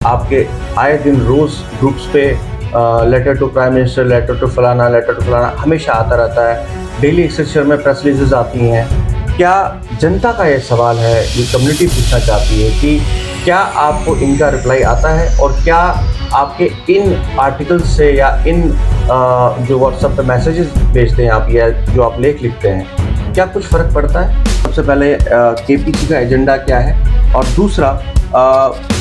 आपके आए दिन रोज़ ग्रुप्स पे letter to prime minister, letter to फलाना हमेशा आता रहता है। डेली एक्सेलसियर में प्रेस रिलीजेस आती हैं। क्या जनता का ये सवाल है, ये कम्युनिटी पूछना चाहती है कि क्या आपको इनका रिप्लाई आता है और क्या आपके इन आर्टिकल्स से या इन जो व्हाट्सएप पे मैसेजेस भेजते हैं आप या जो आप लेख लिखते हैं, क्या कुछ फ़र्क पड़ता है? सबसे पहले केपीसी का एजेंडा क्या है, और दूसरा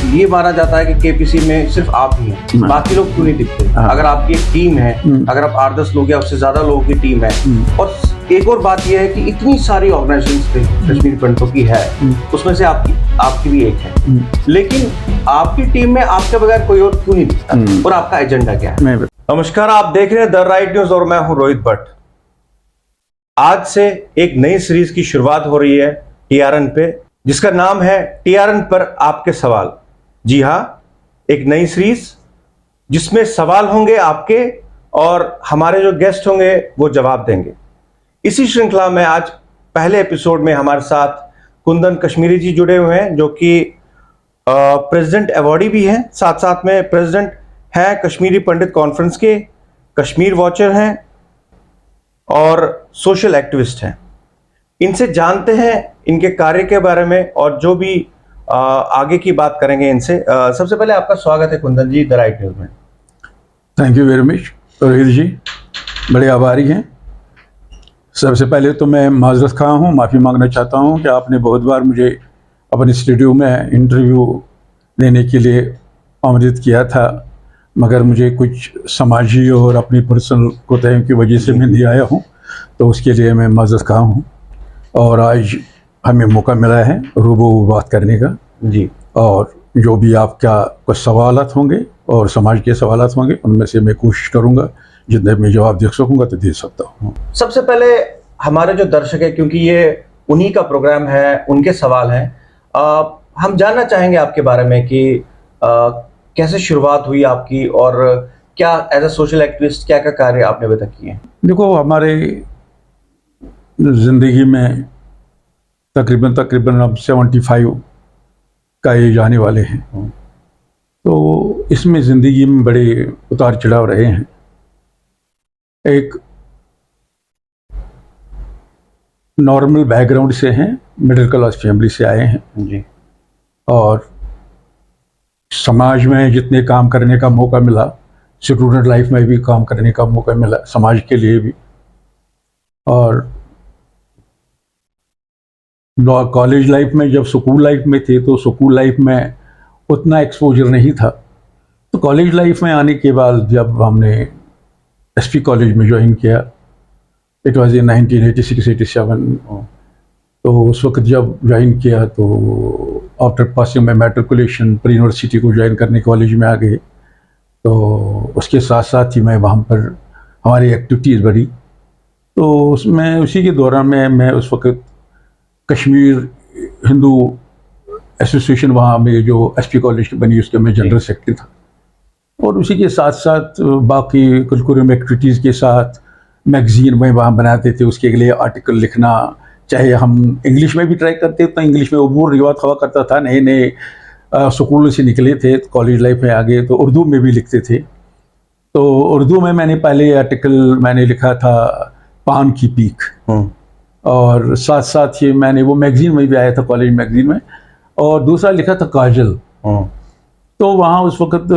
ये माना जाता है कि केपीसी में सिर्फ आप ही हैं, बाकी लोग क्यों नहीं दिखते? अगर आपकी एक टीम है, अगर आप 8-10 लोग या उससे ज़्यादा लोगों की टीम है, और एक और बात यह है कि इतनी सारी ऑर्गेनाइजेशंस कश्मीरी पंडितों की है, उसमें से आपकी भी एक है, लेकिन आपकी टीम में आपके बगैर कोई और क्यों नहीं दिखता, और आपका एजेंडा क्या है? नमस्कार, आप देख रहे हैं द राइट न्यूज और मैं हूं रोहित भट्ट। आज से एक नई सीरीज की शुरुआत हो रही है टीआरएन पे, जिसका नाम है टीआरएन पर आपके सवाल। जी हां, एक नई सीरीज जिसमें सवाल होंगे आपके और हमारे जो गेस्ट होंगे वो जवाब देंगे। इसी श्रृंखला में आज पहले एपिसोड में हमारे साथ कुंदन कश्मीरी जी जुड़े हुए हैं, जो कि प्रेसिडेंट अवॉर्डी भी हैं, साथ साथ में प्रेसिडेंट हैं कश्मीरी पंडित कॉन्फ्रेंस के, कश्मीर वॉचर हैं और सोशल एक्टिविस्ट हैं। इनसे जानते हैं इनके कार्य के बारे में और जो भी आगे की बात करेंगे इनसे। सबसे पहले आपका स्वागत है Kundan ji the right news में। Thank you very much Rohit ji, बड़े आभारी हैं। सबसे पहले तो मैं माजरत खा हूँ, माफ़ी मांगना चाहता हूँ कि आपने बहुत बार मुझे अपने स्टूडियो में इंटरव्यू देने के लिए आमंत्रित किया था, मगर मुझे कुछ समाजी और अपनी पर्सनल कोताहियों की वजह से मैं नहीं आया हूँ, तो उसके लिए मैं माजरत खा हूँ। और आज हमें मौका मिला है रूबरू बात करने का जी, और जो भी आपका कुछ सवालात होंगे और समाज के सवालात होंगे, उनमें से मैं कोशिश करूँगा जितने मैं जवाब दे सकूँगा तो दे सकता हूँ। सबसे पहले हमारे जो दर्शक है, क्योंकि ये उन्हीं का प्रोग्राम है, उनके सवाल हैं, हम जानना चाहेंगे आपके बारे में कि कैसे शुरुआत हुई आपकी और क्या एज अ सोशल एक्टिविस्ट क्या क्या कार्य आपने अभी तक किए हैं? देखो, हमारे ज़िंदगी में तकरीबन अब 75 का एज आने वाले हैं, तो इसमें ज़िंदगी में बड़े उतार चढ़ाव रहे हैं। एक नॉर्मल बैकग्राउंड से हैं, मिडिल क्लास फैमिली से आए हैं जी, और समाज में जितने काम करने का मौका मिला, स्टूडेंट लाइफ में भी काम करने का मौका मिला, समाज के लिए भी। और कॉलेज लाइफ में, जब स्कूल लाइफ में थे तो स्कूल लाइफ में उतना एक्सपोजर नहीं था, तो कॉलेज लाइफ में आने के बाद जब हमने एसपी कॉलेज में ज्वाइन किया, इट वाज इन 1986-87, तो उस वक्त जब ज्वाइन किया तो आफ्टर पासिंग में मैट्रिकुलेशन प्री यूनिवर्सिटी को ज्वाइन करने कॉलेज में आ गए, तो उसके साथ साथ ही मैं वहाँ पर हमारी एक्टिविटीज़ बढ़ी। तो उसमें उसी के दौरान में मैं उस वक्त कश्मीर हिंदू एसोसिएशन वहाँ में जो एसपी कॉलेज की बनी, उसके मैं जनरल सेक्रेटरी था, और उसी के साथ साथ बाकी करिकुलम एक्टिविटीज़ के साथ मैगज़ीन में वहाँ बनाते थे, उसके लिए आर्टिकल लिखना, चाहे हम इंग्लिश में भी ट्राई करते तो इंग्लिश में वो रिवाज हुआ करता था, नए नए स्कूल से निकले थे, कॉलेज लाइफ में आ गए तो उर्दू में भी लिखते थे। तो उर्दू में मैंने पहले आर्टिकल मैंने लिखा था पान की पीक, और साथ साथ ही मैंने वो मैगज़ीन में भी आया था, कॉलेज मैगज़ीन में, और दूसरा लिखा था काजल। तो वहाँ उस वक्त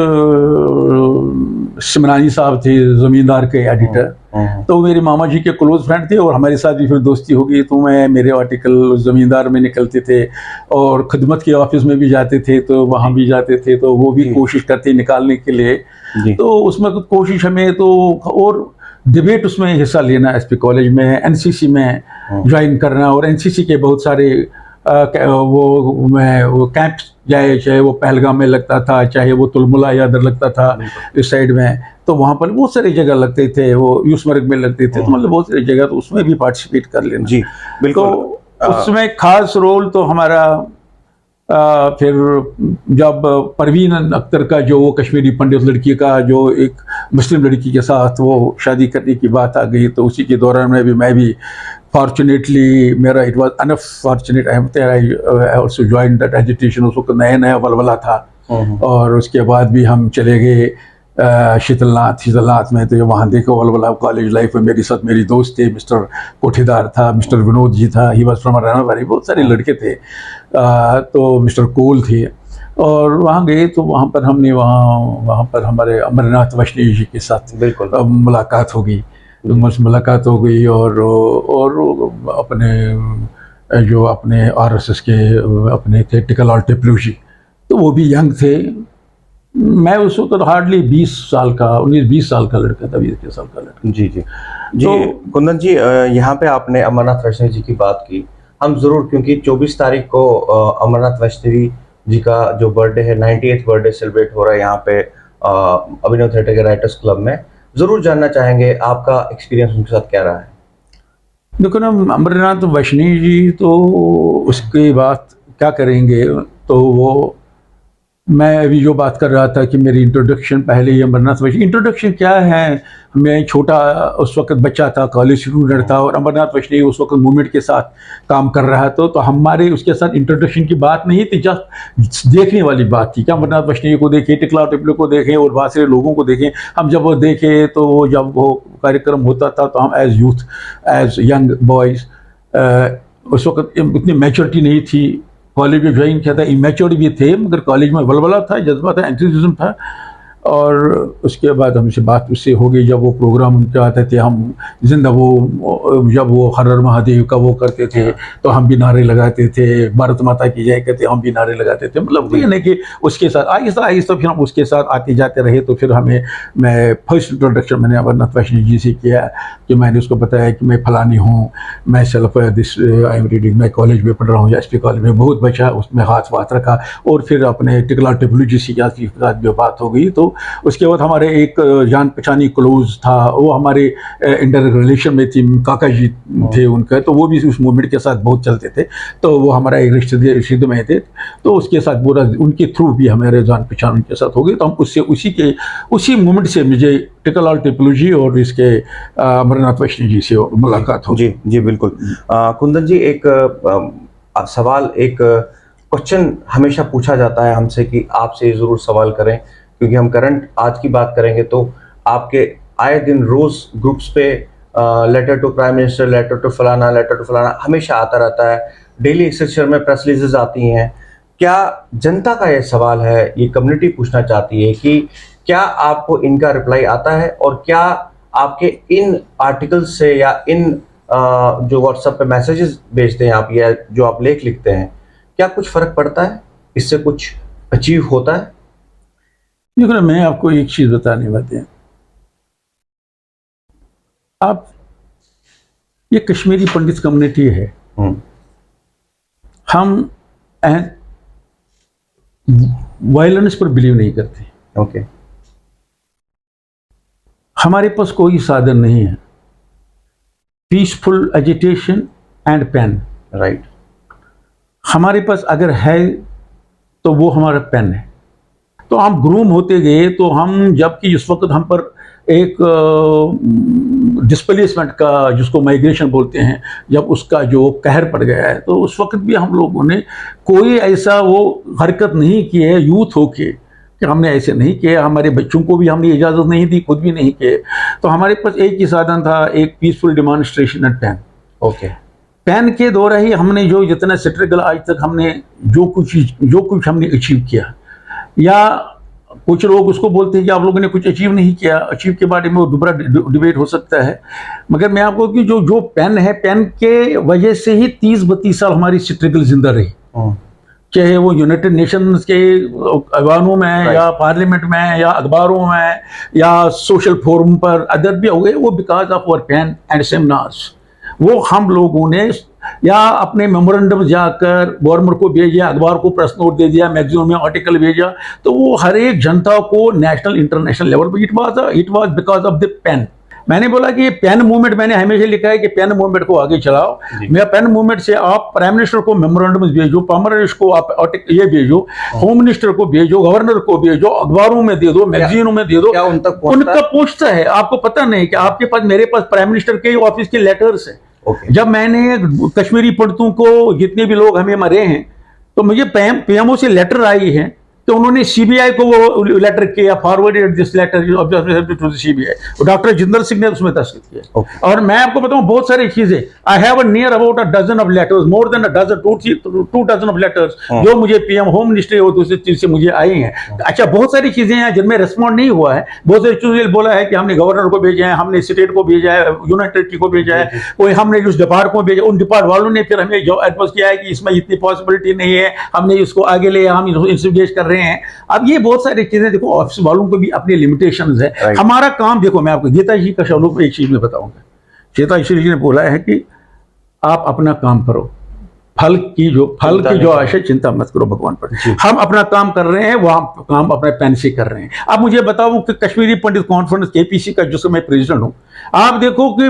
सिमरानी साहब थे ज़मींदार के एडिटर, तो मेरे मामा जी के क्लोज फ्रेंड थे और हमारे साथ भी फिर दोस्ती हो गई, तो मेरे आर्टिकल ज़मींदार में निकलते थे और खिदमत के ऑफिस में भी जाते थे, तो वहाँ भी जाते थे, तो वो भी कोशिश करते निकालने के लिए। तो उसमें कोशिश हमें तो, और डिबेट उसमें हिस्सा लेना, एसपी कॉलेज में एनसीसी में ज्वाइन करना, और एनसीसी के बहुत सारे वो कैंप, चाहे वो पहलगाम में लगता था, चाहे वो तुलमुला या इधर लगता था इस साइड में, तो वहाँ पर बहुत सारी जगह लगते थे, वो यूसमर्ग में लगते थे, तो मतलब बहुत सारी जगह, तो उसमें भी पार्टिसिपेट कर लेना। जी बिल्कुल। तो उसमें खास रोल तो हमारा फिर जब परवीन अख्तर का जो वो कश्मीरी पंडित लड़की का जो एक मुस्लिम लड़की के साथ वो शादी करने की बात आ गई, तो उसी के दौरान में भी मैं भी फॉर्चुनेटली मेरा it was unfortunate I also joined that agitation. उस वक्त नया नया वलवला था और उसके बाद भी हम चले गए शीतलनाथ में। तो वहाँ देखो वलवला कॉलेज लाइफ में मेरे साथ मेरी दोस्त थे, मिस्टर कोठीदार था, मिस्टर विनोद जी था, ही वॉज फ्रॉम रानावारी, बहुत सारे लड़के थे। तो मिस्टर कोल थे और वहाँ गए तो वहाँ पर हमने वहाँ पर हमारे अमरनाथ वैष्णव जी के साथ बिल्कुल मुलाकात हो गई। मुलाकात हो गई और अपने जो अपने आरएसएस के अपने थे टिकलाल टिपलू जी, तो वो भी यंग थे। मैं उस वक्त हार्डली 20 साल का 19-20 साल का लड़का था, 20 साल का लड़का। जी जी जी। तो कुंदन जी, यहाँ पे आपने अमरनाथ वैष्णवी जी की बात की, हम ज़रूर, क्योंकि 24 तारीख को अमरनाथ वैष्णवी जी का जो बर्थडे है, 98th बर्थडे सेलिब्रेट हो रहा है यहाँ पे अभिनव थिएटर के राइटर्स क्लब में, ज़रूर जानना चाहेंगे आपका एक्सपीरियंस उनके साथ क्या रहा है। देखो ना, अमरनाथ वैष्णवी जी तो उसकी बात क्या करेंगे। तो वो मैं अभी जो बात कर रहा था कि मेरी इंट्रोडक्शन पहले ही अमरनाथ वैष्णवी, इंट्रोडक्शन क्या है, मैं छोटा उस वक्त बच्चा था, कॉलेज स्टूडेंट था और अमरनाथ वैष्णवी उस वक्त मूवमेंट के साथ काम कर रहा था। तो हमारे उसके साथ इंट्रोडक्शन की बात नहीं थी, जस्ट देखने वाली बात थी कि अमरनाथ वैष्णवी को देखें, टिकला टिपलू को देखें और बहुत सारे लोगों को देखें। हम जब वो देखें तो जब वो कार्यक्रम होता था तो हम as youth, as young boys, उस वक्त इतनी मैच्योरिटी नहीं थी। कॉलेज में ज्वाइन किया था, इमेच्योर भी थे, मगर कॉलेज में वलवला था, जज्बा था, एंथुसिज्म था। और उसके बाद हमसे बात उससे हो गई जब वो प्रोग्राम उनके आते थे, हम जिंदा वो जब वो हर हर महादेव का वो करते थे तो हम भी नारे लगाते थे, भारत माता की जय कहते हम भी नारे लगाते थे। मतलब ये नहीं कि उसके साथ आहिस्ता आहिस्ता फिर हम उसके साथ आते जाते रहे। तो फिर मैं फर्स्ट इंट्रोडक्शन मैंने अमरनाथ वैष्णवी जी से किया कि मैंने उसको बताया कि मैं फलानी हूँ, मैं self this I am reading, मैं कॉलेज में पढ़ रहा हूँ, एसपी कॉलेज में, बहुत बचा उसमें हाथ रखा। और फिर अपने टिकला टिपलू जी के साथ जो बात हो गई तो उसके बाद हमारे एक जान पहचानी क्लोज था, वो हमारे इंटर रिलेशन में थी, काका जी थे उनका, तो वो भी उस मूवमेंट के साथ बहुत चलते थे। तो वो हमारा एक रिश्ते में थे, तो उसके साथ पूरा उनके थ्रू भी हमारे जान पहचान उनके साथ हो गई। तो हम उससे उसी मूवमेंट से मुझे टिकलाल टिपलू जी और इसके अमरनाथ वैष्णवी जी से मुलाकात हो। जी जी बिल्कुल। कुंदन जी, एक सवाल, एक क्वेश्चन हमेशा पूछा जाता है हमसे कि आपसे ज़रूर सवाल करें, क्योंकि हम करंट आज की बात करेंगे तो आपके आए दिन रोज़ ग्रुप्स पे letter to prime minister, letter to फलाना हमेशा आता रहता है। डेली एक्सेलसियर में प्रेस रिलीजेस आती हैं। क्या जनता का ये सवाल है, ये कम्युनिटी पूछना चाहती है कि क्या आपको इनका रिप्लाई आता है, और क्या आपके इन आर्टिकल्स से या इन जो व्हाट्सएप पे मैसेजेस भेजते हैं आप, या जो आप लेख लिखते हैं, क्या कुछ फ़र्क पड़ता है, इससे कुछ अचीव होता है? देखो, मैं आपको एक चीज बताने वाली हूँ। आप ये कश्मीरी पंडित कम्युनिटी है, हम वायलेंस पर बिलीव नहीं करते। ओके। हमारे पास कोई साधन नहीं है, peaceful agitation and pen. Right. हमारे पास अगर है तो वो हमारा पेन है। तो हम ग्रूम होते गए, तो हम जबकि इस वक्त हम पर एक डिस्प्लेसमेंट का, जिसको माइग्रेशन बोलते हैं, जब उसका जो कहर पड़ गया है, तो उस वक्त भी हम लोगों ने कोई ऐसा वो हरकत नहीं की है यूथ होके कि हमने ऐसे नहीं किया। हमारे बच्चों को भी हमने इजाज़त नहीं दी, खुद भी नहीं किए। तो हमारे पास एक ही साधन था, एक peaceful demonstration and pen. Okay. Pen के द्वारा ही हमने जो जितना स्ट्रगल आज तक हमने जो कुछ हमने अचीव किया, या कुछ लोग उसको बोलते हैं कि आप लोगों ने कुछ अचीव नहीं किया, अचीव के बारे में वो दोबारा डिबेट हो सकता है। मगर मैं आपको कि जो पेन है, पेन के वजह से ही 30-32 साल हमारी स्ट्रगल जिंदा रही, चाहे वो यूनाइटेड नेशंस के अवानों में या पार्लियामेंट में या अखबारों में या सोशल फोरम पर अदर भी हो गए, वो because of our pen and seminars. वो हम लोगों ने या अपने मेमोरेंडम जाकर गवर्नमेंट को भेजा, अखबार को प्रेस नोट दे दिया, मैगजीन में आर्टिकल भेजा, तो वो हर एक जनता को नेशनल इंटरनेशनल लेवल पर it was because of the pen. मैंने बोला कि पेन मूवमेंट, मैंने हमेशा लिखा है कि पेन मूवमेंट को आगे चलाओ। मेरा पेन मूवमेंट से आप प्राइम मिनिस्टर को मेमोरेंडम भेजो, प्राइम मिनिस्टर को आप ये भेजो, होम मिनिस्टर को भेजो, गवर्नर को भेजो, अखबारों में दे दो, मैगजीनों में दे दो, उनका पहुंचता है। आपको पता नहीं कि आपके पास, मेरे पास प्राइम मिनिस्टर के ऑफिस के लेटर्स है, Okay. जब मैंने कश्मीरी पंडितों को, जितने भी लोग हमें मरे हैं, तो मुझे पीएमओ से लेटर आई है, तो उन्होंने सीबीआई को वो लेटर किया, forwarded this letter to CBI, doctor Jinder Singh ने उसमें दस्तखत किया। Okay. और मैं आपको बताऊं बहुत सारी चीजें, I have near about a dozen of letters, more than a dozen, two dozen of letters जो मुझे पीएम होम मिनिस्ट्री और दूसरी चीज से मुझे आई हैं। अच्छा, बहुत सारी चीजें हैं जिनमें रिस्पॉन्ड नहीं हुआ है, बहुत सारी चीजें बोला है कि हमने गवर्नर को भेजा है, हमने स्टेट को भेजा है, यूनियन टेरिटरी को भेजा है, कोई हमने उस डिपार्ट को भेजा, उन डिपार्ट वालों ने फिर हमें जो एडवाइस किया है कि इसमें इतनी पॉसिबिलिटी नहीं है, हमने इसको आगे ले, हम इन्वेस्टिगेट कर रहे हैं। अब ये बहुत सारी चीजें, देखो ऑफिस वालों को भी अपनी लिमिटेशंस है। Right. हमारा काम, देखो मैं आपको गीता जी का श्लोक एक चीज में बताऊंगा। गीता जी ने बोला है कि आप अपना काम करो, फल की जो आशा चिंता मत करो भगवान पर। हम अपना काम कर रहे हैं, वो हम काम अपने पेन से कर रहे हैं। अब मुझे बताओ कि कश्मीरी पंडित कॉन्फ्रेंस केपीसी का जिसका मैं प्रेसिडेंट हूं, आप देखो कि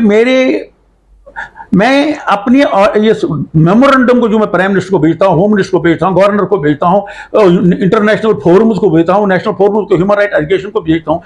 मैं अपनी ये मेमोरेंडम को जो मैं प्राइम मिनिस्टर को भेजता हूँ, होम मिनिस्टर को भेजता हूँ, गवर्नर को भेजता हूँ, इंटरनेशनल फोरम्स को भेजता हूँ, नेशनल फोरम्स को, ह्यूमन राइट एजुकेशन को भेजता हूँ,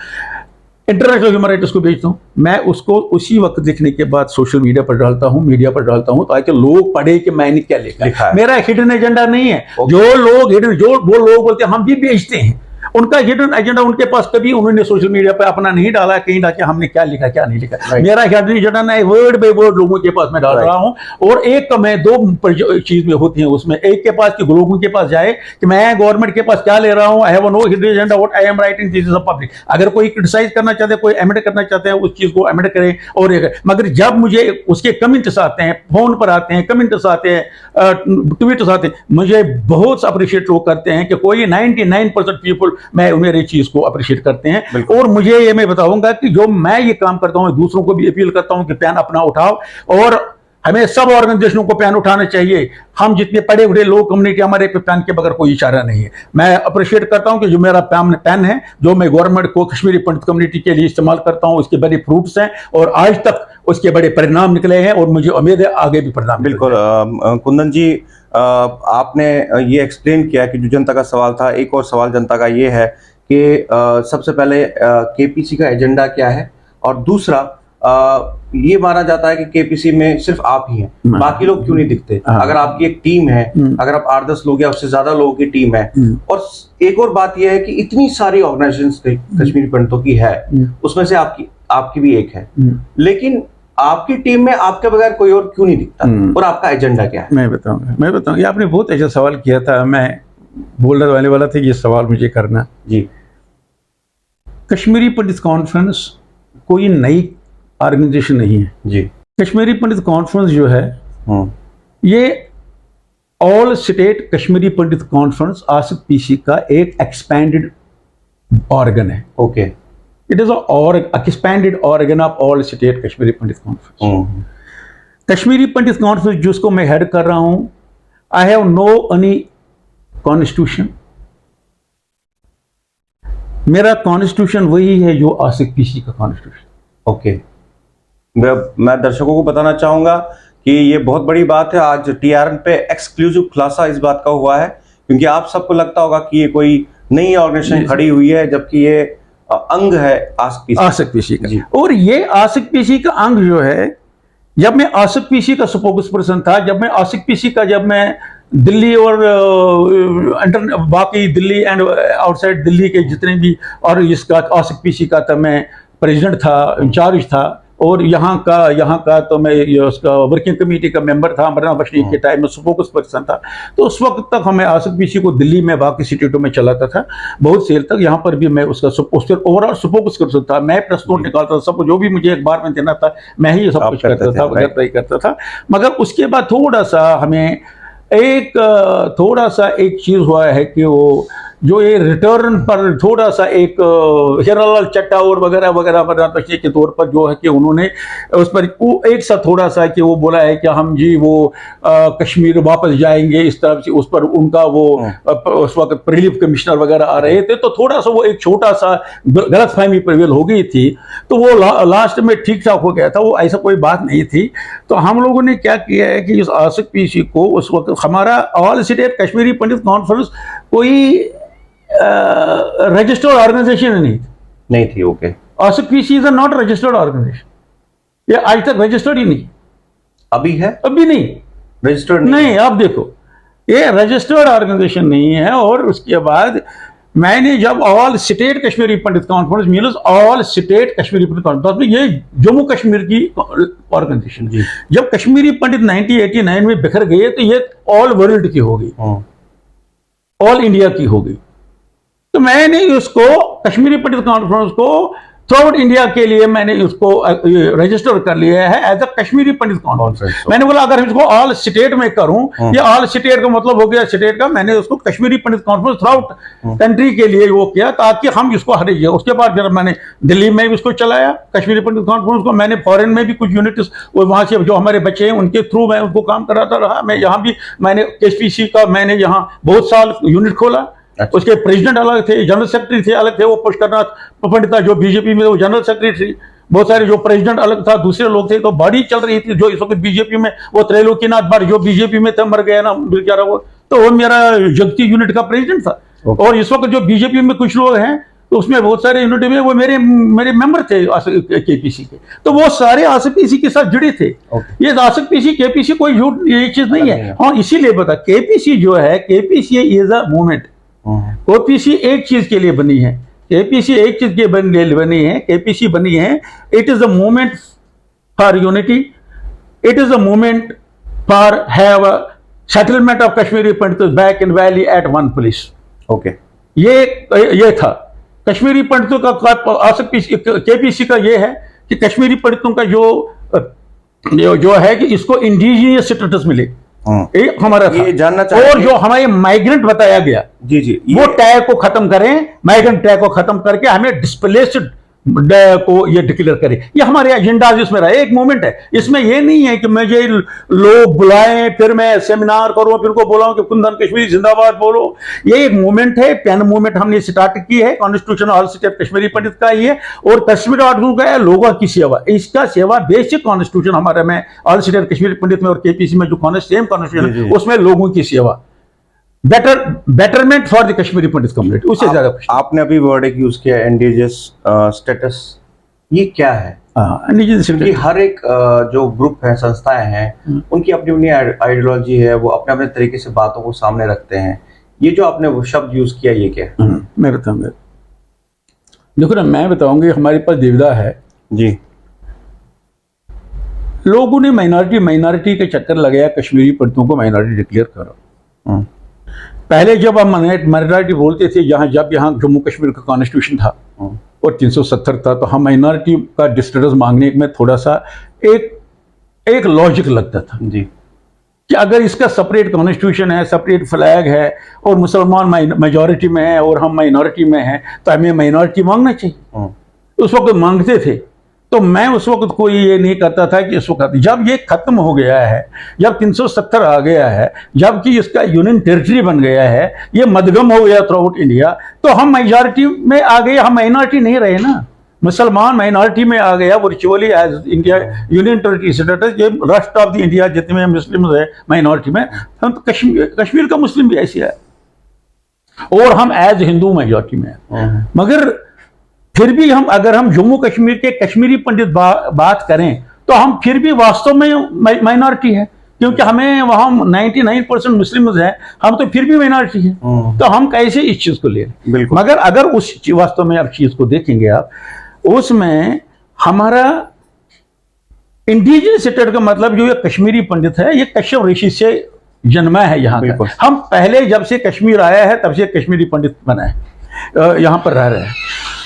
इंटरनेशनल ह्यूमन राइट्स को भेजता हूँ, मैं उसको उसी वक्त देखने के बाद सोशल मीडिया पर डालता हूँ, मीडिया पर डालता हूँ, ताकि लोग पढ़े कि मैंने क्या लिखा है। मेरा हिडन एजेंडा नहीं है। जो वो लोग बोलते हैं हम भी बेचते हैं, उनका हिडन एजेंडा उनके पास, कभी उन्होंने सोशल मीडिया पे अपना नहीं डाला, कहीं डाला हमने क्या लिखा क्या नहीं लिखा। मेरा हिडन एजेंडा नहीं, वर्ड बाय वर्ड लोगों के पास मैं डाल रहा हूं। और एक का मैं दो चीज में होती है उसमें, एक के पास कि लोगों के पास जाए कि मैं गवर्नमेंट के पास क्या ले रहा हूं, I have no hidden agenda, what I am writing, this is a public. अगर कोई क्रिटिसाइज करना चाहते हैं, कोई एमेंड करना चाहते हैं, उस चीज को एमेंड करें। और मगर जब मुझे उसके कमेंट्स आते हैं, फोन पर आते हैं, कमेंट्स आते हैं, ट्वीट्स आते हैं, मुझे बहुत अप्रिशिएट लोग करते हैं कि कोई 99% पीपल मैं मेरे चीज को अप्रिशिएट करते हैं। और मुझे ये मैं बताऊंगा कि जो मैं ये काम करता हूं, दूसरों को भी अपील करता हूं कि पैन अपना उठाओ, और हमें सब ऑर्गेनाइजेशनों को पैन उठाना चाहिए। हम जितने पढ़े हुए लोग कम्युनिटी, हमारे पे पैन के बगैर कोई इशारा नहीं है। मैं अप्रिशिएट करता हूं कि जो मेरा पैन है, जो मैं गवर्नमेंट को कश्मीरी पंडित कम्युनिटी के लिए इस्तेमाल करता हूं, उसके बड़े फ्रूट्स हैं और आज तक उसके बड़े परिणाम निकले हैं, और मुझे उम्मीद है आगे भी परिणाम। बिल्कुल कुंदन जी, आपने ये एक्सप्लेन किया कि जो जनता का सवाल था। एक और सवाल जनता का ये है कि सबसे पहले केपीसी का एजेंडा क्या है, और दूसरा ये माना जाता है कि केपीसी में सिर्फ आप ही हैं, बाकी लोग क्यों नहीं दिखते? अगर आपकी एक टीम है, अगर आप 8-10 लोग या उससे ज्यादा लोगों की टीम है, और एक और बात यह है कि इतनी सारी ऑर्गेनाइजेशंस कश्मीरी पंडितों की है, उसमें से आपकी भी एक है, लेकिन आपकी टीम में आपके बगैर कोई और क्यों नहीं दिखता, और आपका एजेंडा क्या है? मैं बताऊंगा। ये आपने बहुत अच्छा सवाल किया था, मैं बोलने वाला था ये सवाल मुझे करना जी। कश्मीरी पंडित कॉन्फ्रेंस कोई नई ऑर्गेनाइजेशन नहीं है जी। कश्मीरी पंडित कॉन्फ्रेंस जो है, ये all state Kashmiri Pandit conference आसिफ पीसी का एक एक्सपैंडेड ऑर्गन है। ओके। It is expanded organ of all state Kashmiri Pandit conference. Kashmiri Pandit conference जिसको मैं हेड कर रहा हूं, I have no any constitution. मेरा कॉन्स्टिट्यूशन वही है जो आसिफ पीसी का कॉन्स्टिट्यूशन। ओके। मैं दर्शकों को बताना चाहूंगा कि ये बहुत बड़ी बात है, आज टीआरएन पे एक्सक्लूसिव खुलासा इस बात का हुआ है, क्योंकि आप सबको लगता होगा कि ये कोई नई ऑर्गेनाइजेशन खड़ी हुई है, जबकि ये अंग है आसिफ पीसी का। और ये आसिफ पीसी का अंग जो है, जब मैं आसिफ पीसी का स्पोक्स पर्सन था, जब मैं दिल्ली और बाकी दिल्ली एंड आउटसाइड दिल्ली के जितने भी, और इसका आसिफ पीसी का था, मैं प्रेसिडेंट था, इंचार्ज था, और यहाँ का तो मैं उसका वर्किंग कमेटी का मेंबर था। मरना बशनीक के टाइम में स्पोक्स पर्सन था। तो उस वक्त तक हमें आसिफ पीसी को दिल्ली में बाकी स्टेटों में चलाता था बहुत सेल तक। यहाँ पर भी मैं उसका ओवरऑल स्पोक्स पर्सन था। मैं प्रेस नोट निकालता था, सब जो भी मुझे अखबार में देना था मैं ही सब कुछ करता था। मगर उसके बाद थोड़ा सा हमें एक चीज़ हुआ है कि वो जो ये रिटर्न पर थोड़ा सा एक हिरालाल चट्टा और वगैरह के तौर पर जो है कि उन्होंने उस पर एक सा थोड़ा सा कि वो बोला है कि हम जी वो कश्मीर वापस जाएंगे, इस तरफ से उस पर उनका वो उस वक्त रिलीफ कमिश्नर वगैरह आ रहे थे, तो थोड़ा सा वो एक छोटा सा गलतफहमी प्रिवेल हो गई थी। तो वो लास्ट में ठीक ठाक हो गया था, वो ऐसा कोई बात नहीं थी। तो हम लोगों ने क्या किया है कि इस आसिफ पीसी को उस वक्त हमारा all state Kashmiri Pandit conference कोई रजिस्टर्ड ऑर्गेनाइजेशन नहीं थी। ओके। आसिफ PC is not registered organisation, ये आज तक रजिस्टर्ड ही नहीं। अभी है, अभी नहीं, रजिस्टर्ड नहीं। आप देखो, ये रजिस्टर्ड ऑर्गेनाइजेशन नहीं है। और उसके बाद मैंने जब all state Kashmiri Pandit conference means all state Kashmiri Pandit conference, ये जम्मू कश्मीर की ऑर्गेनाइजेशन, जब कश्मीरी पंडित 1989 में बिखर गए तो ये ऑल वर्ल्ड की हो गई, ऑल इंडिया की हो गई। तो मैंने उसको कश्मीरी पंडित कॉन्फ्रेंस को थ्रू आउट इंडिया के लिए मैंने उसको रजिस्टर कर लिया है as a Kashmiri Pandit conference. मैंने बोला अगर इसको ऑल स्टेट में करूं, ये ऑल स्टेट का मतलब हो गया स्टेट का, मैंने उसको Kashmiri Pandit conference through out country के लिए वो किया ताकि हम इसको हटाइए। उसके बाद फिर मैंने दिल्ली में भी उसको चलाया कश्मीरी पंडित कॉन्फ्रेंस को। मैंने फॉरेन में भी कुछ यूनिट्स वहां से जो हमारे बच्चे हैं उनके थ्रू मैं उनको काम कराता रहा। मैं यहाँ भी मैंने KPC का मैंने यहाँ बहुत साल यूनिट खोला। उसके प्रेसिडेंट अलग थे, जनरल सेक्रेटरी थे अलग थे, वो पुष्करनाथ पंडित जो बीजेपी में वो जनरल सेक्रेटरी, बहुत सारे जो प्रेसिडेंट अलग था, दूसरे लोग थे। तो बड़ी चल रही थी। जो इस वक्त बीजेपी में वो त्रैलोकीनाथ भट्ट जो बीजेपी में था, मर गया ना बेचारा, वो तो वो मेरा जगती यूनिट का प्रेसिडेंट था। और इस वक्त जो बीजेपी में कुछ लोग हैं तो उसमें बहुत सारे यूनिट में वो मेरे मेंबर थे KPC के, तो वो सारे ASPC के साथ जुड़े थे। ये ASPC KPC कोई झूठ ये चीज नहीं है। हाँ, इसीलिए बता KPC जो है, KPC is a movement. KPC एक चीज के लिए बनी है, KPC एक चीज के बनी है, KPC बनी है, it is a movement for unity, it is a movement for have a settlement of Kashmiri pandit back in valley at one place. Okay, ये था कश्मीरी पंडितों का। KPC का ये है कि कश्मीरी पंडितों का जो है कि इसको इंडिजिनियस स्टेटस मिले, हमारा ये जानना चाहिए। और जो हमें माइग्रेंट बताया गया, जी वो टैग को खत्म करें, माइग्रेंट टैग को खत्म करके हमें डिस्प्लेस्ड को ये डिक्लेयर करें। ये हमारे एजेंडा इसमें रहा, एक मूवमेंट है। इसमें ये नहीं है कि मुझे लोग बुलाएं फिर मैं सेमिनार करूं फिर को बुलाऊं कि कुंदन कश्मीरी जिंदाबाद बोलो। ये एक मूवमेंट है, पेन मूवमेंट हमने स्टार्ट की है। कॉन्स्टिट्यूशन ऑल स्टेट कश्मीरी पंडित का ही है और कश्मीर आर्टिकल का है लोगों की सेवा। इसका सेवा बेसिक कॉन्स्टिट्यूशन हमारे में ऑल स्टेट कश्मीरी पंडित में और KPC में जो सेम कॉन्स्टिट्यूशन उसमें लोगों की सेवा, betterment for the Kashmiri Pandit community, उससे ज्यादा कुछ। आपने अभी वर्ड एक यूज किया इंडिजियस स्टेटस, ये क्या है? क्योंकि हर एक जो ग्रुप है, संस्थाएं हैं, उनकी अपनी अपनी आइडियोलॉजी है, वो अपने अपने तरीके से बातों को सामने रखते हैं। ये जो आपने वो शब्द यूज किया, ये क्या है? मैं बताऊंगा, देखो ना, मैं बताऊंगी। हमारे पास देवदा है जी, लोगों ने माइनॉरिटी के चक्कर लगाया, कश्मीरी पंडितों को माइनॉरिटी डिक्लेयर करो। पहले जब हम माइनॉरिटी बोलते थे, जब यहाँ जम्मू कश्मीर का कॉन्स्टिट्यूशन था और 370 था, तो हम माइनॉरिटी का स्टेटस मांगने में थोड़ा सा एक लॉजिक लगता था जी, कि अगर इसका सेपरेट कॉन्स्टिट्यूशन है, सेपरेट फ्लैग है और मुसलमान मेजॉरिटी में है और हम माइनॉरिटी में हैं, तो हमें माइनॉरिटी मांगना चाहिए। उस वक्त मांगते थे। तो मैं उस वक्त कोई ये नहीं करता था कि इस वक्त जब ये खत्म हो गया है, जब 370 आ गया है, जबकि इसका यूनियन टेरिटरी बन गया है, ये मदगम हो गया थ्रू आउट इंडिया, तो हम मेजॉरिटी में आ गए, हम माइनॉरिटी नहीं रहे ना। मुसलमान माइनॉरिटी में आ गया virtually as India union territory status. ये रेस्ट ऑफ द इंडिया जितने मुस्लिम है माइनॉरिटी में, हम तो कश्मीर का मुस्लिम भी ऐसे है और हम एज हिंदू मेजॉरिटी में है। मगर फिर भी अगर हम जम्मू कश्मीर के कश्मीरी पंडित बात करें तो हम फिर भी वास्तव में माइनॉरिटी है, क्योंकि हमें वहां 99% मुस्लिम हैं, हम तो फिर भी माइनॉरिटी है। तो हम कैसे इस चीज को ले लें? मगर अगर उस वास्तव में आप चीज को देखेंगे, आप उसमें हमारा इंडिजिनस स्टेट का मतलब जो ये कश्मीरी पंडित है, ये कश्यप ऋषि से जन्मा है यहाँ का। हम पहले जब से कश्मीर आया है तब से कश्मीरी पंडित बना है, यहाँ पर रह रहे हैं।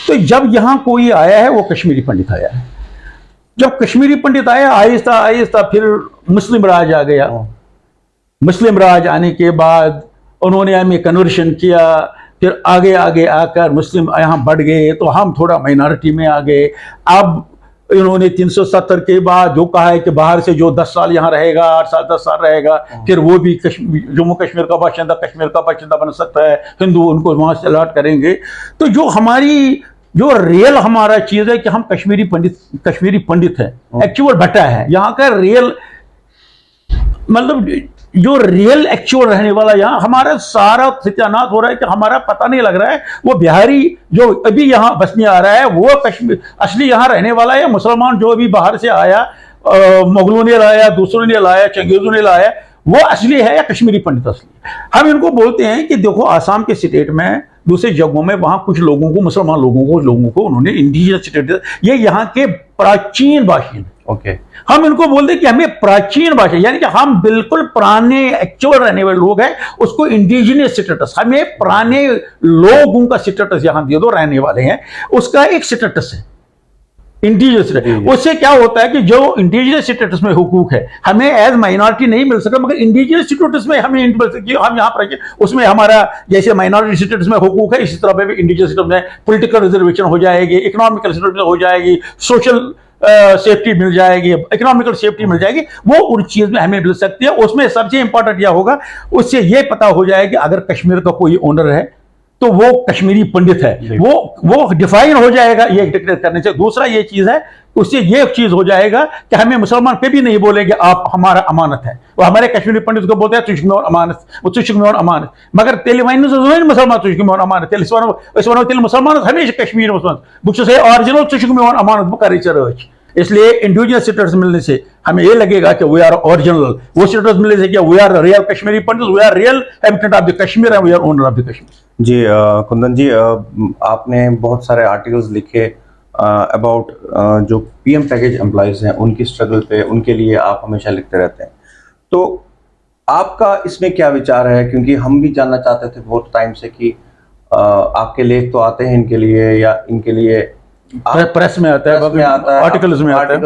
तो जब यहाँ कोई आया है वो कश्मीरी पंडित आया है। जब कश्मीरी पंडित आया, आहिस्ता आहिस्ता फिर मुस्लिम राज आ गया। मुस्लिम राज आने के बाद उन्होंने हमें कन्वर्शन किया, फिर आगे आगे आकर मुस्लिम यहाँ बढ़ गए, तो हम थोड़ा माइनॉरिटी में आ गए। अब इन्होंने 370 के बाद जो कहा है कि बाहर से जो 10 साल यहाँ रहेगा, 8 साल 10 साल रहेगा, फिर वो भी जम्मू कश्मीर का बाशिंदा कश्मीर का बाशिंदा बन सकता है, हिंदू उनको वहाँ से अलॉट करेंगे। तो जो रियल हमारा चीज है कि हम कश्मीरी पंडित है, एक्चुअल बटा है यहाँ का रियल, मतलब जो रियल एक्चुअल रहने वाला, यहाँ हमारा सारा सत्यानाश हो रहा है कि हमारा पता नहीं लग रहा है वो बिहारी जो अभी यहाँ बसने आ रहा है वो कश्मीर असली यहाँ रहने वाला है, मुसलमान जो अभी बाहर से आया मुगलों ने लाया, दूसरों ने लाया, चंगेजों ने लाया, वो असली है या कश्मीरी पंडित असली है? हम इनको बोलते हैं कि देखो आसाम के स्टेट में, दूसरे जगहों में, वहां कुछ लोगों को, मुसलमान लोगों को उन्होंने इंडिजिनस स्टेट, ये यहाँ के प्राचीन बाशिंदे। ओके। हम इनको बोलते हैं कि हमें प्राचीन भाषा, यानी कि हम बिल्कुल पुराने एक्चुअल रहने वाले लोग हैं, उसको इंडिजिनियस स्टेटस, हमें पुराने लोगों का स्टेटस यहां दे दो, रहने वाले हैं, उसका एक स्टेटस है इंडिजिनियस स्टेटस। उससे क्या होता है कि जो इंडिजिनियस स्टेटस में हुकूक है, हमें एज माइनॉरिटी नहीं मिल सकता, मगर इंडिजिनियस स्टेटस में हमें मिल सकती है। हम यहाँ पर उसमें हमारा जैसे माइनॉरिटी स्टेटस में हुकूक है, इसी तरह पे भी इंडिजिनियस स्टेटस में पॉलिटिकल रिजर्वेशन हो जाएगी, इकोनॉमिकल स्टेटस हो जाएगी, सोशल सेफ्टी मिल जाएगी, इकोनॉमिकल सेफ्टी मिल जाएगी, वो उन चीज में हमें मिल सकती है। उसमें सबसे इंपॉर्टेंट यह होगा, उससे यह पता हो जाएगा कि अगर कश्मीर का कोई ओनर है तो वो कश्मीरी पंडित है, वो डिफाइन हो जाएगा ये डिक्लेयर करने से। दूसरा ये चीज है, उससे ये चीज हो जाएगा कि हमें मुसलमान कभी नहीं बोलेंगे आप हमारा अमानत है, वो हमारे कश्मीरी पंडित को बोलते हैं तुझ में अमानत, वो तुझ में अमानत, मगर तेलवाइन से मुसलमान तुझ में अमानत, तेल मुसलमान हमेशा कश्मीर मुसलमान बुक से ओरिजिनल तुझ में अमानत बुक कर। इसलिए इंडिविजुअल स्टेटस मिलने से हमें ये लगेगा कि वी आर ओरिजिनल, वो स्टेटस मिलने से क्या we are real Kashmiri Pandit, we are real habitant of the Kashmir and we are owner of the Kashmir. जी कुंदन जी, आपने बहुत सारे आर्टिकल्स लिखे अबाउट जो पीएम पैकेज एम्प्लॉयज हैं, उनकी स्ट्रगल पे, उनके लिए आप हमेशा लिखते रहते हैं, तो आपका इसमें क्या विचार है? क्योंकि हम भी जानना चाहते थे बहुत टाइम से कि आपके लेख तो आते हैं इनके लिए या इनके लिए प्रेस में आता है, आर्टिकल्स में आता है,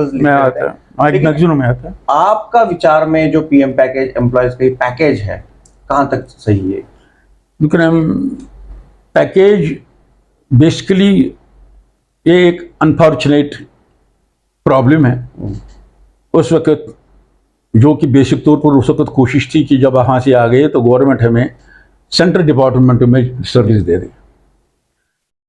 मैगजीनों में आता है। आपका विचार में जो पीएम पैकेज एम्प्लॉयज का पैकेज है कहां तक सही है? पैकेज बेसिकली ये एक अनफॉर्चुनेट प्रॉब्लम है। उस वक्त जो कि बेसिक तौर पर उस वक्त कोशिश थी कि जब वहाँ से आ गए तो गवर्नमेंट हमें सेंट्रल डिपार्टमेंट में सर्विस दे दी,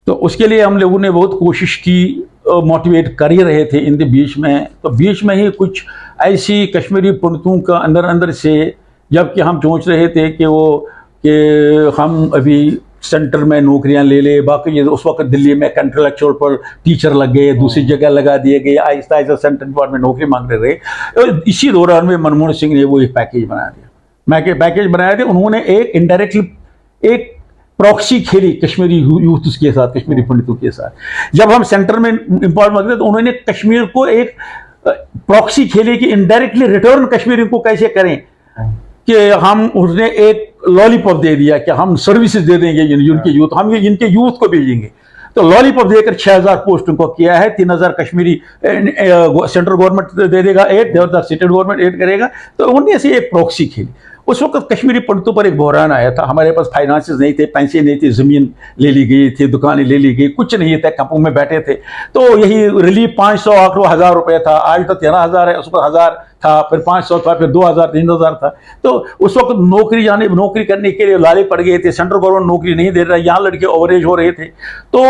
तो उसके लिए हम लोगों ने बहुत कोशिश की, मोटिवेट कर ही रहे थे इन द बीच में। तो बीच में ही कुछ ऐसी कश्मीरी पंडितों का अंदर अंदर से, जबकि हम सोच रहे थे कि हम अभी सेंटर में नौकरियां ले ले, बाकी उस वक्त दिल्ली में कंट्रोलेक्चुअल पर टीचर लग गए, दूसरी जगह लगा दिए गए, आहिस्ता आहिस्ता सेंट्रल डिपार्टमेंट नौकरी मांग रहे। इसी दौरान में मनमोहन सिंह ने वो एक पैकेज बना दिया, पैकेज बनाया था। उन्होंने एक इनडायरेक्टली एक प्रॉक्सी खेली कश्मीरी यूथ के साथ, कश्मीरी पंडितों के साथ। जब हम सेंटर में इंपॉर्ट मांगते तो उन्होंने कश्मीर को एक प्रॉक्सी खेली कि इनडायरेक्टली रिटर्न कश्मीरी को कैसे करें, कि हम उसने एक लॉलीपॉप दे दिया कि हम सर्विसेज दे देंगे इनके यूथ, हम इनके यूथ को भेजेंगे। तो लॉलीपॉप देकर 6000 पोस्ट उनको किया है, 3000 कश्मीरी सेंट्रल गवर्नमेंट दे देगा, 8 स्टेट गवर्नमेंट 8 करेगा। तो उन्होंने ऐसे एक प्रॉक्सी खेली। उस वक्त कश्मीरी पंडितों पर एक बहरान आया था, हमारे पास फाइनेंसेस नहीं थे, पैसे नहीं थे, जमीन ले ली गई थी, दुकानें ले ली गई, कुछ नहीं था, कैंपों में बैठे थे। तो यही रिलीफ 500 800 1000 रुपये था, आज तो 13,000 है, उस वक्त 1000 था, फिर 500 था, फिर 2000 3000 था। तो उस वक्त नौकरी करने के लिए लाले पड़ गए थे, सेंट्रल गवर्नमेंट नौकरी नहीं दे रहा, यहाँ लड़के ओवरेज हो रहे थे, तो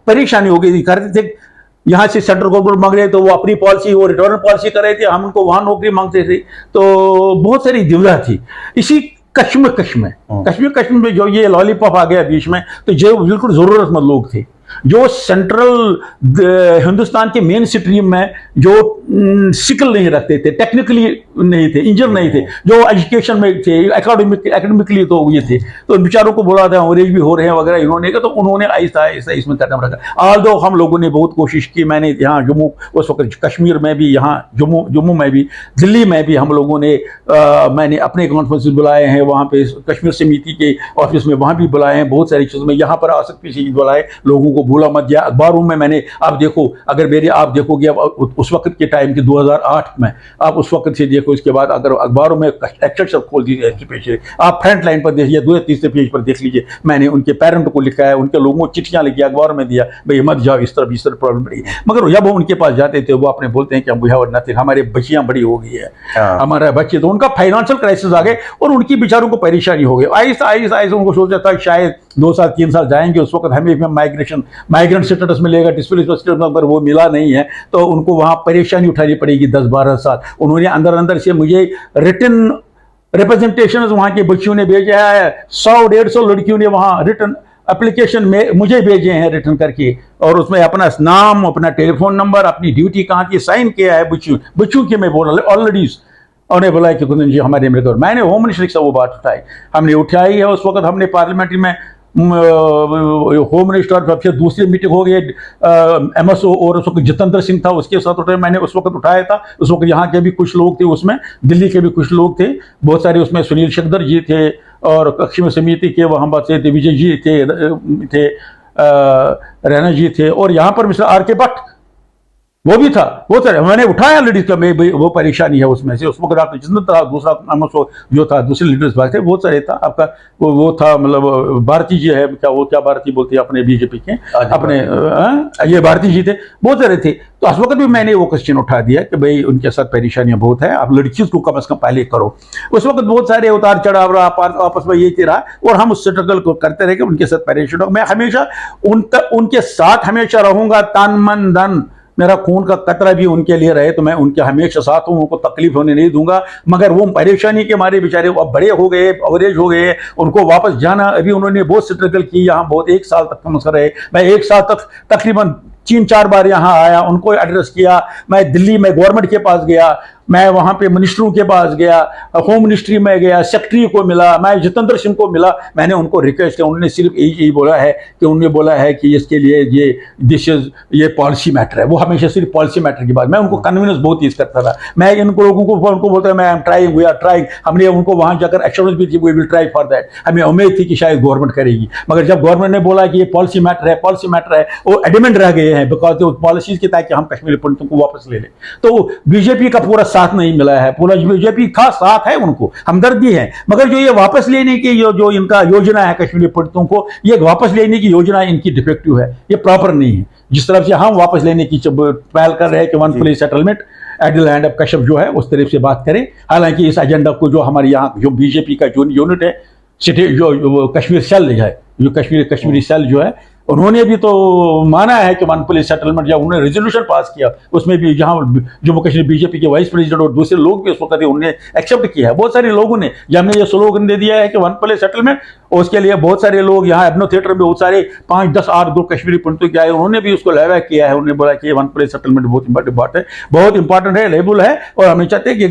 परेशानी हो गई थी। करते थे यहाँ से सेंट्रल गवर्नमेंट मांग रहे, तो वो अपनी पॉलिसी, वो रिटर्न पॉलिसी कर रहे थे, हम उनको वहां नौकरी मांगते थे। तो बहुत सारी दुविधा थी। इसी कश्मीर में जो ये लॉलीपॉप आ गया बीच में, तो जो बिल्कुल जरूरतमंद लोग थे, जो सेंट्रल हिंदुस्तान के मेन स्ट्रीम में जो स्किल नहीं रखते थे, टेक्निकली नहीं थे, इंजीनियर नहीं थे, जो एजुकेशन में थे, एकेडमिकली तो ये थे, तो बेचारों को बोला था अंग्रेज भी हो रहे हैं वगैरह, इन्होंने तो उन्होंने आहिस्ता आहिस्ता इसमें कदम रखा। ऑल्दो हम लोगों ने बहुत कोशिश की, मैंने यहाँ जम्मू, उस वक्त कश्मीर में भी, यहाँ जम्मू में भी, दिल्ली में भी हम लोगों ने मैंने अपने कॉन्फ्रेंस बुलाए हैं, वहाँ पे कश्मीर समिति के ऑफिस में वहाँ भी बुलाए हैं, बहुत सारी चीज़ों में यहाँ पर आ सकती चीज बुलाए, लोगों को बोला मत दिया। अखबारों में मैंने, आप देखो, अगर आप देखोगे अब उस वक्त के टाइम के 2008 में, आप उस वक्त से देखो, इसके बाद अगर अखबारों में एक्सेप्शन खोल दीजिए, आप फ्रंट लाइन पर देखिए, 2-3 पेज पर देख लीजिए, मैंने उनके पेरेंट को लिखा है, उनके लोगों को चिट्ठियां लिखी, अखबार में दिया, भाई मत जाओ, इस तरह प्रॉब्लम बड़ी। मगर जब वो उनके पास जाते थे, वो अपने बोलते हैं कि हम वी नथिंग, हमारे बच्चियां बड़ी हो गई है, हमारे बच्चे, तो उनका फाइनेंशियल क्राइसिस आ गए और उनकी बेचारों को परेशानी हो गई। आहिस्ता आहिस्ता उनको सोचा था शायद 2 साल 3 साल जाएंगे, उस वक्त हमें माइग्रेंट स्टेटस मिलेगा, डिस्प्लेसमेंट स्टेटस में, पर वो मिला नहीं है, तो उनको वहाँ परेशानी उठानी पड़ेगी 10-12 साल। उन्होंने अंदर से मुझे रिटन रिप्रेजेंटेशन वहाँ के बच्चियों ने भेजा है, 100-150 लड़कियों ने वहाँ रिटन एप्लीकेशन में मुझे भेजे हैं रिटर्न करके, और उसमें अपना नाम, अपना टेलीफोन नंबर, अपनी ड्यूटी कहाँ की साइन किया है, बच्चों की मैं बोल रहा ऑलरेडी। उन्हें बोला कि कुंदन जी हमारे अमरीका, मैंने होम मिनिस्ट्री से वो बात उठाई, हमने उठाई है। उस वक्त हमने पार्लियामेंट्री में होम मिनिस्टर, फिर दूसरी मीटिंग हो गई MSO, और उस वक्त जितेंद्र सिंह था, उसके साथ उठाया, मैंने उस वक्त उठाया था। उस वक्त यहाँ के भी कुछ लोग थे उसमें, दिल्ली के भी कुछ लोग थे, बहुत सारे उसमें सुनील शक्दर जी थे, और कक्षी समिति के वहाँ से विजय जी थे रैना जी थे, और यहाँ पर मिस्टर RK भट्ट वो भी था। वो सर मैंने उठाया लेडीज का, मैं वो परेशानी है उसमें से। उस वक्त डॉक्टर जितेंद्र था, दूसरा MSO जो था, दूसरे लीडर्स भाग थे, बहुत सारे था। आपका वो था, मतलब भारती जी है क्या, वो क्या भारती बोलती है अपने बीजेपी के, अपने ये भारती जी थे, बहुत सारे थे। तो उस वक्त भी मैंने वो क्वेश्चन उठा दिया कि भाई उनके साथ परेशानियां बहुत है, आप लड़कियों को कम से कम पहले करो। उस वक्त बहुत सारे उतार चढ़ाव रहा, आपस में ये रहा, और हम उस स्ट्रगल को करते रहे कि उनके साथ परेशान हो। मैं हमेशा उनके साथ हमेशा रहूंगा, तन मन धन मेरा खून का कतरा भी उनके लिए रहे, तो मैं उनके हमेशा साथ हूं, उनको तकलीफ होने नहीं दूंगा। मगर वो परेशानी के मारे बेचारे अब बड़े हो गए, अवरेज हो गए, उनको वापस जाना, अभी उन्होंने बहुत स्ट्रगल की यहाँ, बहुत 1 साल तक कम से रहे। मैं 1 साल तक तकरीबन 3-4 बार यहाँ आया, उनको एड्रेस किया। मैं दिल्ली में गवर्नमेंट के पास गया, मैं वहां पे मिनिस्टरों के पास गया, होम मिनिस्ट्री में गया, सेक्रेटरी को मिला, मैं जितेंद्र सिंह को मिला, मैंने उनको रिक्वेस्ट किया। उन्होंने सिर्फ यही बोला है कि इसके लिए ये पॉलिसी मैटर है। वो हमेशा सिर्फ पॉलिसी मैटर की बात, मैं उनको कन्विंस बहुत ईज करता था। मैं इनको लोगों को उनको बोलता मैं ट्राइंग, वी आर ट्राइंग। हमने उनको वहां जाकर एश्योरेंस भी थी, we will try for that. हमें उम्मीद थी कि शायद गवर्नमेंट करेगी, मगर जब गवर्नमेंट ने बोला कि ये पॉलिसी मैटर है, वो एडमेंट रह गए हैं, बिकॉज पॉलिसीज के ताकि हम कश्मीरी पंडितों को वापस ले लें। तो बीजेपी का पूरा साथ नहीं मिला है, पूरा बीजेपी का साथ है, उनको हमदर्दी है, मगर जो ये वापस लेने की जो इनका योजना है कश्मीरी पंडितों को, ये वापस लेने की योजना इनकी डिफेक्टिव है, ये प्रॉपर नहीं है। जिस तरफ से हम वापस लेने की पहल कर रहे हैं कि one place settlement at the land of Kashmir जो है, उस तरफ से बात करें। हालांकि इस एजेंडा को जो हमारे यहाँ जो बीजेपी का जो यूनिट है, सिटी जो कश्मीर सेल है, जो कश्मीरी सेल जो है, उन्होंने भी तो माना है कि वन प्लेस सेटलमेंट, जब उन्होंने रेजोल्यूशन पास किया, उसमें भी जहां जम्मू कश्मीर बीजेपी के वाइस प्रेसिडेंट और दूसरे लोग भी उस वक्त उन्होंने एक्सेप्ट किया है। बहुत सारे लोगों ने, जब हमने ये स्लोगन दे दिया है कि वन प्लेस सेटलमेंट, और उसके लिए बहुत सारे लोग यहाँ एबनो थिएटर में बहुत सारे 5-10 8 2 कश्मीरी पंडितों के आए, उन्होंने भी उसको लहवा किया है। उन्होंने बोला कि ये वन प्लेस सेटलमेंट बहुत इंपॉर्टेंट है, लेबल है, और हमें चाहते हैं कि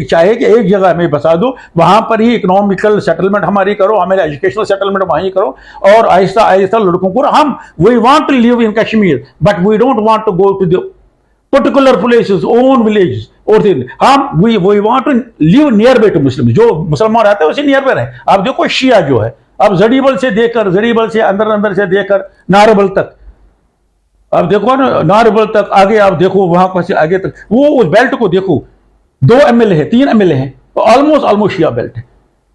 एक जगह हमें बसा दो, वहां पर ही इकोनॉमिकल सेटलमेंट हमारी करो, हमारे एजुकेशनल सेटलमेंट वहीं करो, और आहिस्ता आहिस्ता लड़कों को हम we want to live in Kashmir, but we don't want to go to the particular places, own village, और हम we want to live nearby to Muslim. जो मुसलमान रहते हैं उसी नियर बाय रहे। आप देखो शिया जो है, अब जड़ीबल से अंदर से देकर नारबल तक, अब देखो ना, नारबल तक आगे आप देखो, वहां पर से आगे तक, वो उस बेल्ट को देखो, 2 MLA है, 3 MLA है, तो ऑलमोस्ट शिया बेल्ट है।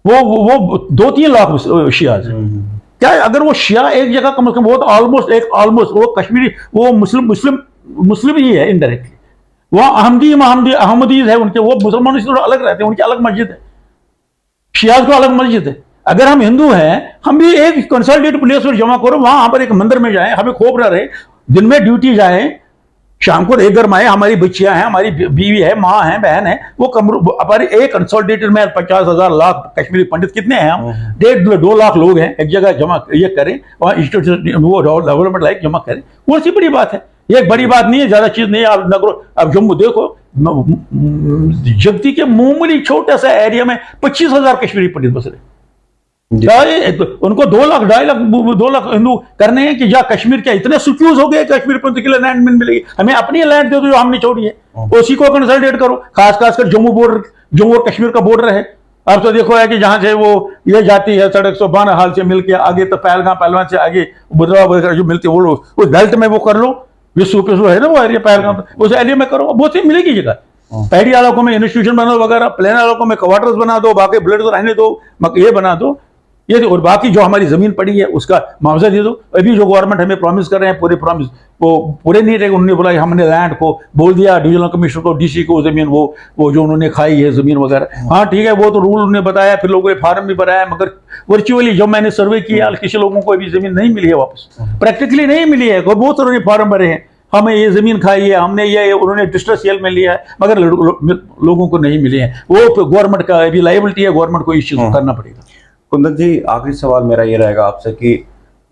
वो 2-3 लाख शियाज है। क्या अगर वो शिया एक जगह कम से कम, वो तो ऑलमोस्ट वो कश्मीरी, वो मुस्लिम ही है इनडायरेक्टली। वो अहमदीज है उनके, वो मुसलमानों से थोड़ा अलग रहते हैं, उनकी अलग मस्जिद है, शियाज को अलग मस्जिद है। अगर हम हिंदू हैं, हम भी एक कंसल्टेटिव प्लेस पर जमा करो, वहां पर एक मंदिर में जाएं, हमें खोप ना रहे, दिन में ड्यूटी जाएं, शाम को एक घर में आए, हमारी बच्चियां हैं, हमारी बीवी है, माँ है, बहन है, वो हमारे एक कंसल्टेटेड में 50,000 लाख कश्मीरी पंडित कितने हैं हम, 1.5-2 लाख लोग हैं, एक जगह जमा ये करें, वहाँ इंस्टीट्यूशन वो डेवलपमेंट लाइक जमा करें, वो सी बड़ी बात है। ये एक बड़ी बात नहीं है, ज्यादा चीज नहीं है। आप नगरो, अब जम्मू देखो, जगती के मामूली छोटा सा एरिया में 25,000 कश्मीरी पंडित बस रहे। उनको 2 लाख 2.5 लाख हिंदू करने हैं कि जा कश्मीर क्या इतने सुफ्यूज हो गए, कश्मीर पंडित के लिए लैंड मिलेगी, हमें अपनी लैंड दे दो जो हमने छोड़ी है, उसी को कंसल्टेट करो। खासकर जम्मू और कश्मीर का बॉर्डर है। अब तो देखो है कि जहां से वो ये जाती है सड़क 112 हाल से मिलके आगे तो पहलगाम से आगे बुधरा जो मिलती है, वो उस बेल्ट में वो कर लो, विश्व है ना वो एरिया, पहलगाम उस एरिया में करो, बहुत सी मिलेगी जगह। पहाड़ी इलाकों में इंस्टीट्यूशन बना दो वगैरह, प्लेन इलाकों में क्वार्टर्स बना दो, बाकी ब्लड तो रहने दो, ये बना दो, ये और बाकी जो हमारी जमीन पड़ी है उसका मुआवजा दे दो। अभी जो गवर्नमेंट हमें प्रॉमिस कर रहे हैं, पूरे प्रॉमिस वो पूरे नहीं रहे। उन्होंने बोला हमने लैंड को बोल दिया, डिविजनल कमिश्नर को, डीसी को, जमीन वो जो उन्होंने खाई है जमीन वगैरह, हाँ ठीक है, वो तो रूल उन्होंने बताया, फिर लोगों ने फार्म भी भराया, मगर वर्चुअली जब मैंने सर्वे किया, किसी लोगों को अभी जमीन नहीं मिली है वापस, प्रैक्टिकली नहीं मिली है। बहुत सारे फार्म भरे हैं, हमें ये जमीन खाई है, हमने ये उन्होंने डिस्ट्रेस सेल में लिया है, मगर लोगों को नहीं मिले हैं। वो गवर्नमेंट का अभी लायबिलिटी है, गवर्नमेंट को इस चीज को करना पड़ेगा। कुंदन जी, आखिरी सवाल मेरा ये रहेगा आपसे कि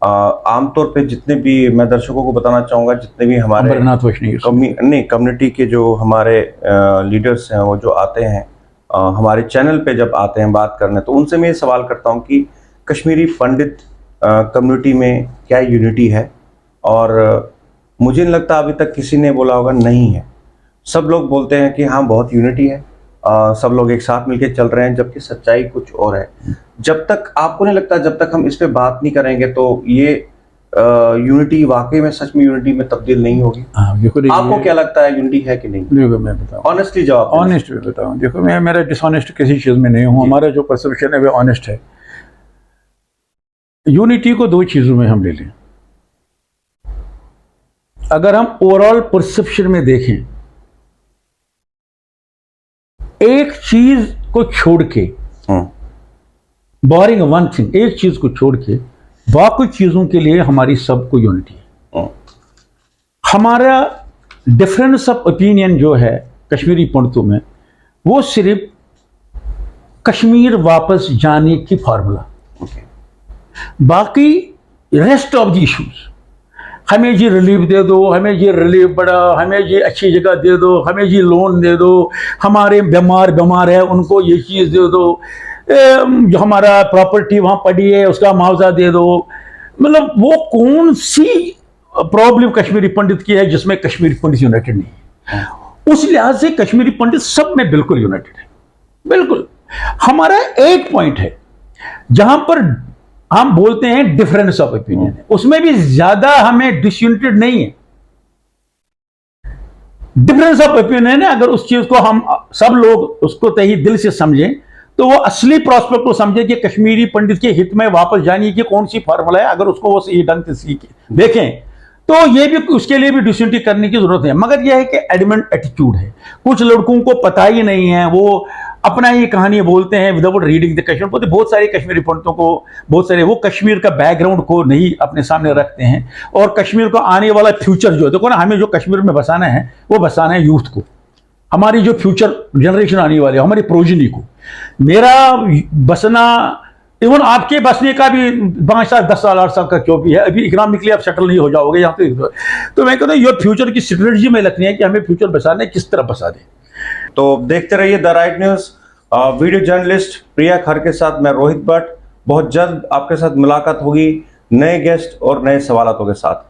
आमतौर पे जितने भी, मैं दर्शकों को बताना चाहूँगा, जितने भी हमारे अमरनाथ वैष्णवी कम्युनिटी के जो हमारे लीडर्स हैं, वो जो आते हैं हमारे चैनल पे जब आते हैं बात करने, तो उनसे मैं ये सवाल करता हूँ कि कश्मीरी पंडित कम्युनिटी में क्या यूनिटी है। और मुझे नहीं लगता अभी तक किसी ने बोला होगा नहीं है। सब लोग बोलते हैं कि हाँ बहुत यूनिटी है, सब लोग एक साथ मिलकर चल रहे हैं, जबकि सच्चाई कुछ और है। जब तक आपको नहीं लगता, जब तक हम इस पे बात नहीं करेंगे तो ये यूनिटी वाकई में, सच में यूनिटी में तब्दील नहीं होगी। आपको क्या लगता है, यूनिटी है कि नहीं? देखो मैं बताऊँ, ऑनेस्टली जवाब। ऑनेस्ट में बताऊँ, देखो मैं मेरा डिसऑनेस्ट किसी चीज़ में नहीं हूँ, हमारा जो परसेप्शन है वो ऑनेस्ट है। यूनिटी को दो चीज़ों में हम ले लें। अगर हम ओवरऑल परसेप्शन में देखें, एक चीज को छोड़ के, बोरिंग वन थिंग, एक चीज को छोड़ के बाकी चीजों के लिए हमारी सबको यूनिटी है। हमारा डिफरेंस ऑफ ओपिनियन जो है कश्मीरी पंडितों में, वो सिर्फ कश्मीर वापस जाने की फार्मूला, बाकी रेस्ट ऑफ द इश्यूज, हमें जी रिलीफ दे दो, हमें जी रिलीफ बढ़ा, हमें जी अच्छी जगह दे दो, हमें जी लोन दे दो, हमारे बीमार है उनको ये चीज़ दे दो, जो हमारा प्रॉपर्टी वहाँ पड़ी है उसका मुआवजा दे दो। मतलब वो कौन सी प्रॉब्लम कश्मीरी पंडित की है जिसमें कश्मीरी पंडित यूनाइटेड नहीं है? उस लिहाज से कश्मीरी पंडित सब में बिल्कुल यूनाइटेड है। बिल्कुल हमारा एक पॉइंट है जहां पर हम बोलते हैं डिफरेंस ऑफ ओपिनियन है, उसमें भी ज्यादा हमें डिसयूनिटेड नहीं है। डिफरेंस ऑफ ओपिनियन है, अगर उस चीज को हम सब लोग उसको तही दिल से समझें तो वो असली प्रोस्पेक्ट को समझे कि कश्मीरी पंडित के हित में वापस जाने की कौन सी फार्मूला है, अगर उसको वो सही ढंग से सीखे देखें तो ये भी, उसके लिए भी डिसयूनिटी करने की जरूरत है। मगर यह है कि एडमेंट एटीट्यूड है, कुछ लड़कों को पता ही नहीं है, वो अपना ही कहानी बोलते हैं विदाउट रीडिंग द कश्मीर। बहुत सारे कश्मीरी पंडितों को, बहुत सारे वो कश्मीर का बैकग्राउंड को नहीं अपने सामने रखते हैं, और कश्मीर को आने वाला फ्यूचर जो है, देखो ना, हमें जो कश्मीर में बसाना है वो बसाना है यूथ को, हमारी जो फ्यूचर जनरेशन आने वाली है, हमारी प्रोजनी को। मेरा बसना, इवन आपके बसने का भी 5 साल 10 साल 8 साल का क्यों भी है, अभी इकोनॉमिकली आप सेटल नहीं हो जाओगे यहाँ पे। तो मैं कहता हूँ ये फ्यूचर की स्ट्रेटजी में लगनी है कि हमें फ्यूचर बसाना है, किस तरह बसा दें। तो देखते रहिए the right news. Video journalist Priya Khar के साथ मैं रोहित भट्ट। बहुत जल्द आपके साथ मुलाकात होगी नए गेस्ट और नए सवालों के साथ।